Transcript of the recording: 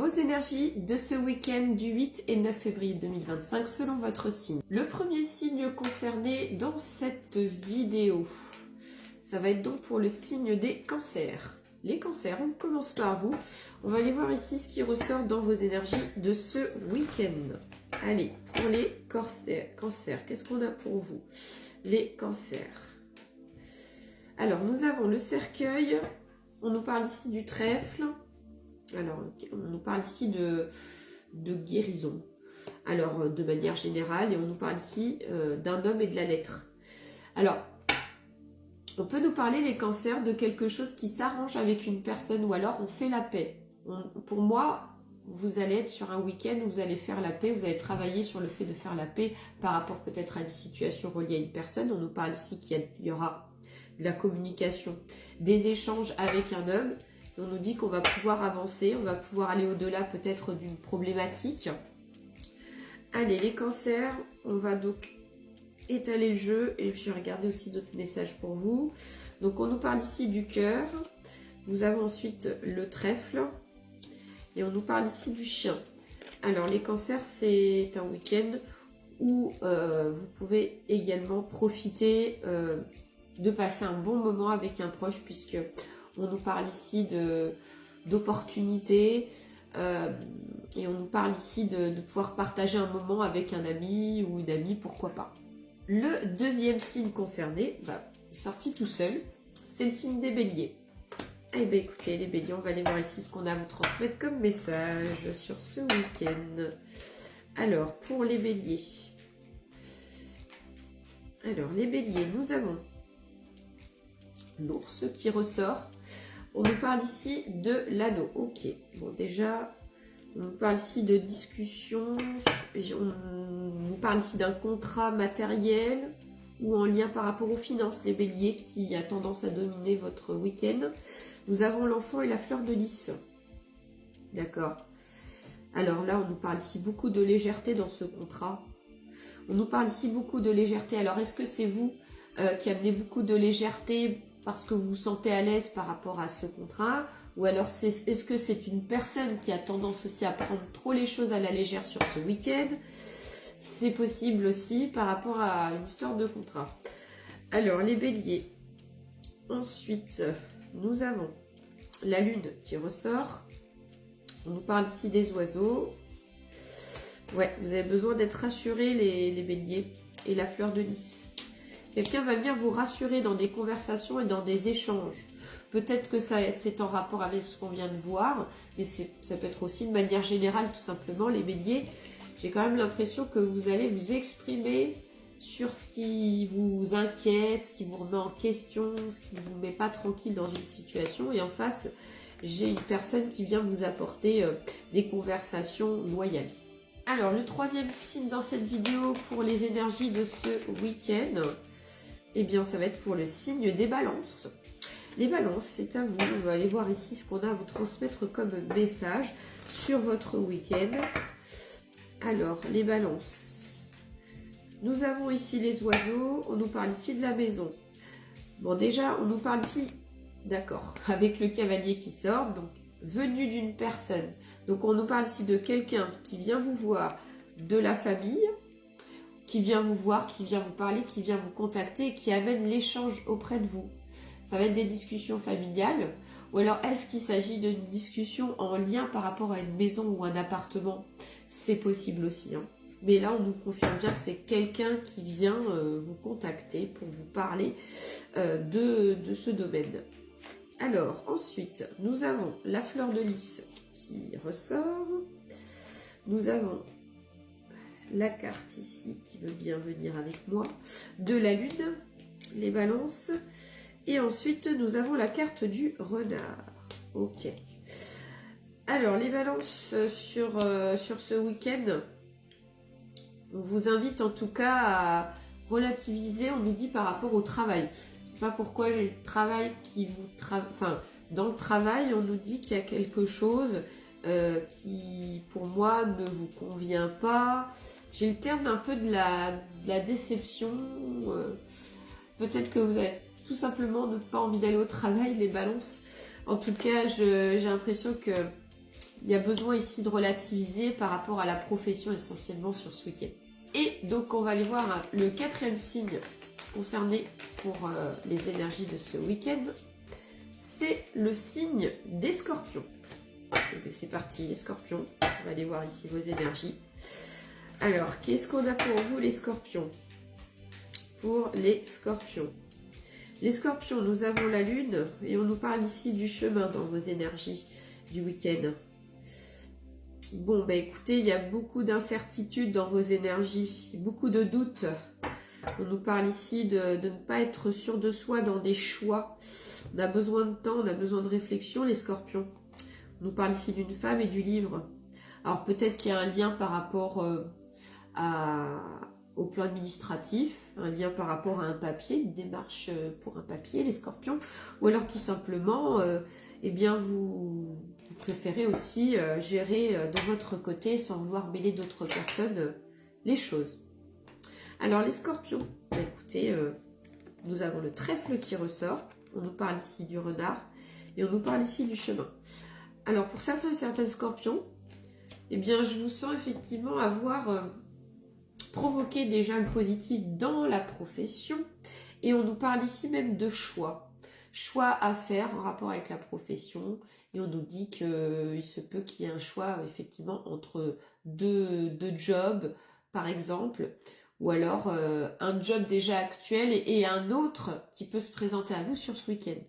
Vos énergies de ce week-end du 8 et 9 février 2025 selon votre signe. Le premier signe concerné dans cette vidéo, ça va être donc pour le signe des cancers. Les cancers, on commence par vous. On va aller voir ici ce qui ressort dans vos énergies de ce week-end. Allez, pour les cancers, qu'est-ce qu'on a pour vous? Les cancers. Alors, nous avons le cercueil. On nous parle ici du trèfle. Alors, on nous parle ici de guérison. Alors, de manière générale, et on nous parle ici d'un homme et de la lettre. Alors, on peut nous parler, les cancers, de quelque chose qui s'arrange avec une personne, ou alors on fait la paix. Pour moi, vous allez être sur un week-end où vous allez faire la paix, vous allez travailler sur le fait de faire la paix par rapport peut-être à une situation reliée à une personne. On nous parle ici qu'il y aura de la communication, des échanges avec un homme. On nous dit qu'on va pouvoir avancer, on va pouvoir aller au-delà peut-être d'une problématique. Allez, les cancers, on va donc étaler le jeu et je vais regarder aussi d'autres messages pour vous. Donc on nous parle ici du cœur, nous avons ensuite le trèfle et on nous parle ici du chien. Alors les cancers, c'est un week-end où vous pouvez également profiter de passer un bon moment avec un proche, puisque on nous parle ici d'opportunités et on nous parle ici de pouvoir partager un moment avec un ami ou une amie, pourquoi pas. Le deuxième signe concerné, sorti tout seul, c'est le signe des béliers. Eh bien écoutez, les béliers, on va aller voir ici ce qu'on a à vous transmettre comme message sur ce week-end. Alors, pour les béliers. Alors, les béliers, nous avons l'ours qui ressort. On nous parle ici de l'anneau. Ok, bon déjà, on nous parle ici de discussion, on nous parle ici d'un contrat matériel ou en lien par rapport aux finances, les béliers, qui a tendance à dominer votre week-end. Nous avons l'enfant et la fleur de lys. D'accord. Alors là, on nous parle ici beaucoup de légèreté dans ce contrat. On nous parle ici beaucoup de légèreté. Alors, est-ce que c'est vous qui amenez beaucoup de légèreté parce que vous vous sentez à l'aise par rapport à ce contrat, ou alors est-ce que c'est une personne qui a tendance aussi à prendre trop les choses à la légère sur ce week-end? C'est possible aussi par rapport à une histoire de contrat. Alors les béliers, ensuite nous avons la lune qui ressort. On nous parle ici des oiseaux. Ouais, vous avez besoin d'être rassurés, les béliers, et la fleur de lys. Quelqu'un va venir vous rassurer dans des conversations et dans des échanges. Peut-être que c'est en rapport avec ce qu'on vient de voir, mais ça peut être aussi de manière générale, tout simplement, les béliers. J'ai quand même l'impression que vous allez vous exprimer sur ce qui vous inquiète, ce qui vous remet en question, ce qui ne vous met pas tranquille dans une situation. Et en face, j'ai une personne qui vient vous apporter des conversations loyales. Alors, le troisième signe dans cette vidéo pour les énergies de ce week-end, eh bien, ça va être pour le signe des balances. Les balances, c'est à vous. On va aller voir ici ce qu'on a à vous transmettre comme message sur votre week-end. Alors, les balances. Nous avons ici les oiseaux. On nous parle ici de la maison. Bon, déjà, on nous parle ici, d'accord, avec le cavalier qui sort, donc venu d'une personne. Donc, on nous parle ici de quelqu'un qui vient vous voir, de la famille, qui vient vous voir, qui vient vous parler, qui vient vous contacter et qui amène l'échange auprès de vous. Ça va être des discussions familiales, ou alors est-ce qu'il s'agit d'une discussion en lien par rapport à une maison ou un appartement? C'est possible aussi, hein. Mais là, on nous confirme bien que c'est quelqu'un qui vient vous contacter pour vous parler de ce domaine. Alors, ensuite, nous avons la fleur de lys qui ressort. Nous avons la carte ici qui veut bien venir avec moi, de la lune, les balances, et ensuite nous avons la carte du renard. Ok. Alors les balances sur ce week-end, on vous invite en tout cas à relativiser. On nous dit par rapport au travail. Je sais pas pourquoi j'ai le travail qui vous enfin, dans le travail, on nous dit qu'il y a quelque chose qui pour moi ne vous convient pas. J'ai le terme un peu de la déception. Peut-être que vous avez tout simplement pas envie d'aller au travail, les balances. En tout cas, j'ai l'impression que il y a besoin ici de relativiser par rapport à la profession essentiellement sur ce week-end. Et donc on va aller voir le 4e signe concerné pour les énergies de ce week-end. C'est le signe des scorpions. C'est parti les scorpions, on va aller voir ici vos énergies. Alors, qu'est-ce qu'on a pour vous les scorpions? Pour les scorpions. Les scorpions, nous avons la lune et on nous parle ici du chemin dans vos énergies du week-end. Bon, bah écoutez, il y a beaucoup d'incertitudes dans vos énergies, beaucoup de doutes. On nous parle ici de ne pas être sûr de soi dans des choix. On a besoin de temps, on a besoin de réflexion, les scorpions. On nous parle ici d'une femme et du livre. Alors peut-être qu'il y a un lien par rapport au plan administratif, un lien par rapport à un papier, une démarche pour un papier, les scorpions. Ou alors tout simplement, eh bien vous préférez aussi gérer de votre côté sans vouloir mêler d'autres personnes les choses. Alors les scorpions, bah, écoutez, nous avons le trèfle qui ressort. On nous parle ici du renard et on nous parle ici du chemin. Alors pour certains et certaines scorpions, eh bien je vous sens effectivement avoir provoqué déjà le positif dans la profession et on nous parle ici même de choix. Choix à faire en rapport avec la profession et on nous dit qu'il se peut qu'il y ait un choix effectivement entre deux jobs par exemple ou alors un job déjà actuel et un autre qui peut se présenter à vous sur ce week-end.